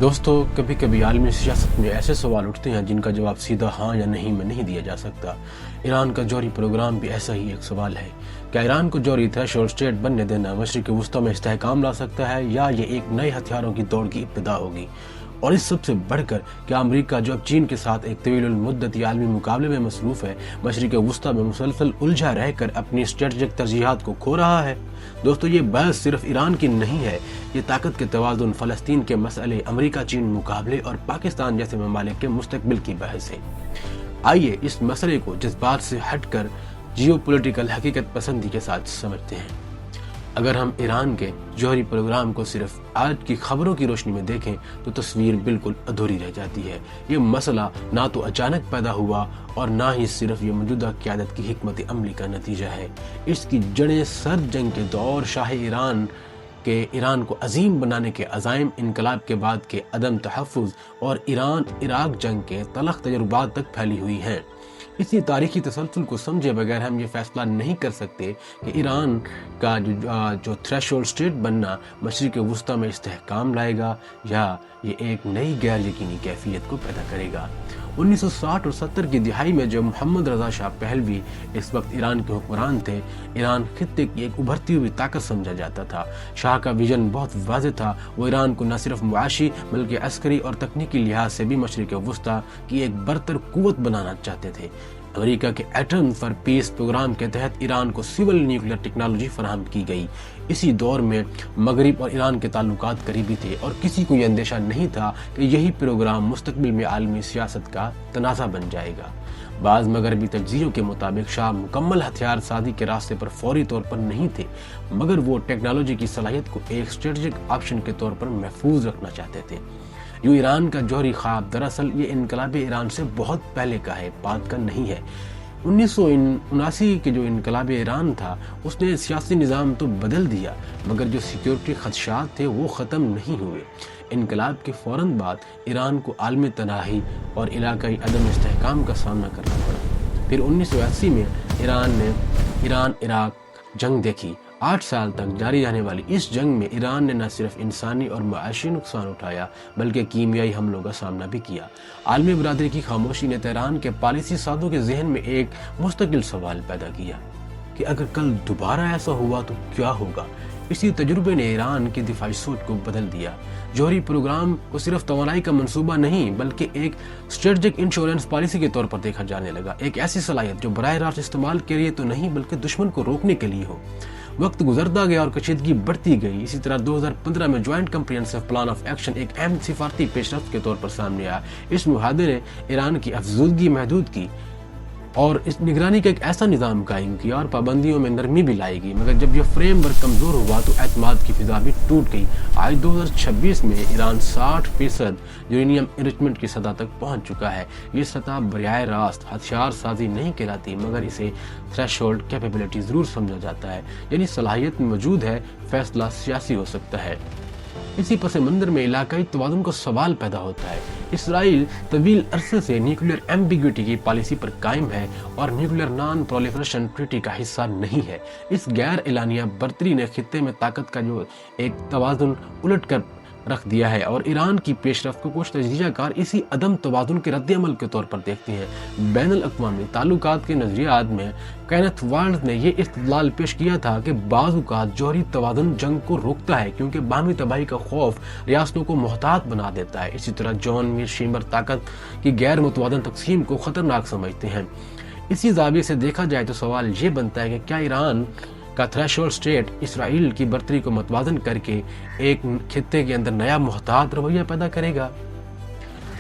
دوستو، کبھی کبھی عالمی سیاست میں ایسے سوال اٹھتے ہیں جن کا جواب سیدھا ہاں یا نہیں میں نہیں دیا جا سکتا۔ ایران کا جوہری پروگرام بھی ایسا ہی ایک سوال ہے۔ کیا ایران کو جوہری تھریشولڈ اسٹیٹ بننے دینا مشرق وسطیٰ میں استحکام لا سکتا ہے، یا یہ ایک نئے ہتھیاروں کی دوڑ کی ابتدا ہوگی؟ اور اس سب سے بڑھ کر، کیا امریکہ جو اب چین کے ساتھ ایک طویل المدتی عالمی مقابلے میں مصروف ہے، مشرق وسطیٰ میں مسلسل الجھا رہ کر اپنی اسٹریٹجک ترجیحات کو کھو رہا ہے؟ دوستو، یہ بحث صرف ایران کی نہیں ہے، یہ طاقت کے توازن، فلسطین کے مسئلے، امریکہ چین مقابلے اور پاکستان جیسے ممالک کے مستقبل کی بحث ہے۔ آئیے اس مسئلے کو جذبات سے ہٹ کر جیو پولیٹیکل حقیقت پسندی کے ساتھ سمجھتے ہیں۔ اگر ہم ایران کے جوہری پروگرام کو صرف آج کی خبروں کی روشنی میں دیکھیں تو تصویر بالکل ادھوری رہ جاتی ہے۔ یہ مسئلہ نہ تو اچانک پیدا ہوا اور نہ ہی صرف یہ موجودہ قیادت کی حکمت عملی کا نتیجہ ہے۔ اس کی جڑیں سرد جنگ کے دور، شاہ ایران کو عظیم بنانے کے عزائم، انقلاب کے بعد کے عدم تحفظ اور ایران عراق جنگ کے تلخ تجربات تک پھیلی ہوئی ہیں۔ اسی تاریخی تسلسل کو سمجھے بغیر ہم یہ فیصلہ نہیں کر سکتے کہ ایران کا جو تھریشولڈ اسٹیٹ بننا مشرق وسطیٰ میں استحکام لائے گا، یا یہ ایک نئی غیر یقینی کیفیت کو پیدا کرے گا۔ 1960 اور 70 کی دہائی میں جب محمد رضا شاہ پہلوی اس وقت ایران کے حکمران تھے، ایران خطے کی ایک ابھرتی ہوئی طاقت سمجھا جاتا تھا۔ شاہ کا ویژن بہت واضح تھا، وہ ایران کو نہ صرف معاشی بلکہ عسکری اور تکنیکی لحاظ سے بھی مشرق وسطیٰ کی ایک برتر قوت بنانا چاہتے تھے۔ امریکہ کے ایٹم فار پیس پروگرام کے تحت ایران کو سول نیوکلیر ٹیکنالوجی فراہم کی گئی۔ اسی دور میں مغرب اور ایران کے تعلقات قریبی تھے اور کسی کو یہ اندیشہ نہیں تھا کہ یہی پروگرام مستقبل میں عالمی سیاست کا تنازع بن جائے گا۔ بعض مغربی تجزیوں کے مطابق شاہ مکمل ہتھیار سازی کے راستے پر فوری طور پر نہیں تھے، مگر وہ ٹیکنالوجی کی صلاحیت کو ایک اسٹریٹجک آپشن کے طور پر محفوظ رکھنا چاہتے تھے۔ یوں ایران کا جوہری خواب دراصل یہ انقلاب ایران سے بہت پہلے کا ہے، بعد کا نہیں ہے۔ 1979 کے جو انقلاب ایران تھا، اس نے سیاسی نظام تو بدل دیا، مگر جو سیکیورٹی خدشات تھے وہ ختم نہیں ہوئے۔ انقلاب کے فوراً بعد ایران کو عالمی تنہائی اور علاقائی عدم استحکام کا سامنا کرنا پڑا۔ پھر 1980 میں ایران عراق جنگ دیکھی۔ 8 سال تک جاری رہنے والی اس جنگ میں ایران نے نہ صرف انسانی اور معاشی نقصان اٹھایا بلکہ کیمیائی حملوں کا سامنا بھی کیا۔ عالمی برادری کی خاموشی نے تہران کے پالیسی سازوں کے ذہن میں ایک مستقل سوال پیدا کیا کہ اگر کل دوبارہ ایسا ہوا تو کیا ہوگا؟ اسی تجربے نے ایران کی دفاعی سوچ کو بدل دیا۔ جوہری پروگرام کو صرف توانائی کا منصوبہ نہیں بلکہ ایک اسٹریٹجک انشورنس پالیسی کے طور پر دیکھا جانے لگا، ایک ایسی صلاحیت جو براہ راست استعمال کے لیے تو نہیں بلکہ دشمن کو روکنے کے لیے ہو۔ وقت گزرتا گیا اور کشیدگی بڑھتی گئی۔ اسی طرح 2015 میں joint comprehensive plan of action ایک اہم سفارتی پیش رفت کے طور پر سامنے آیا۔ اس معاہدے نے ایران کی افزودگی محدود کی اور اس نگرانی کا ایک ایسا نظام قائم کیا اور پابندیوں میں نرمی بھی لائی گئی، مگر جب یہ فریم ورک کمزور ہوا تو اعتماد کی فضا بھی ٹوٹ گئی۔ آج 2026 میں ایران 60% یورینیم انرچمنٹ کی سطح تک پہنچ چکا ہے۔ یہ سطح براہ راست ہتھیار سازی نہیں کہلاتی، مگر اسے تھریشولڈ کیپیبلٹی ضرور سمجھا جاتا ہے، یعنی صلاحیت موجود ہے، فیصلہ سیاسی ہو سکتا ہے۔ اسی پس منظر میں علاقائی توازن کا سوال پیدا ہوتا ہے۔ اسرائیل طویل عرصے سے نیوکلیر ایمبیگوٹی کی پالیسی پر قائم ہے اور نیوکلیر نان پرولیفریشن ٹریٹی کا حصہ نہیں ہے۔ اس غیر اعلانیہ برتری نے خطے میں طاقت کا جو ایک توازن الٹ کر رکھ دیا ہے، اور ایران کی پیش رفت کو کچھ تجزیہ کار اسی عدم توازن کے رد عمل کے طور پر دیکھتے ہیں۔ بین الاقوامی تعلقات کے نظریات میں کینتھ والڈ نے یہ استدلال پیش کیا تھا کہ بعض اوقات جوہری توازن جنگ کو روکتا ہے کیونکہ باہمی تباہی کا خوف ریاستوں کو محتاط بنا دیتا ہے۔ اسی طرح جان میر شیمر طاقت کی غیر متوازن تقسیم کو خطرناک سمجھتے ہیں۔ اسی زاویے سے دیکھا جائے تو سوال یہ بنتا ہے کہ کیا ایران کا تھریشولڈ اسٹیٹ اسرائیل کی برتری کو متوازن کر کے ایک خطے کے اندر نیا محتاط رویہ پیدا کرے گا؟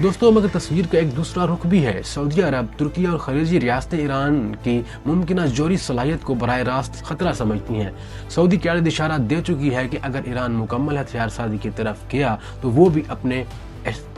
دوستوں، مگر تصویر کا ایک دوسرا رخ بھی ہے۔ سعودی عرب، ترکیہ اور خلیجی ریاستیں ایران کی ممکنہ جوہری صلاحیت کو براہ راست خطرہ سمجھتی ہیں۔ سعودی قیادت اشارہ دے چکی ہے کہ اگر ایران مکمل ہتھیار سازی کی طرف گیا تو وہ بھی اپنے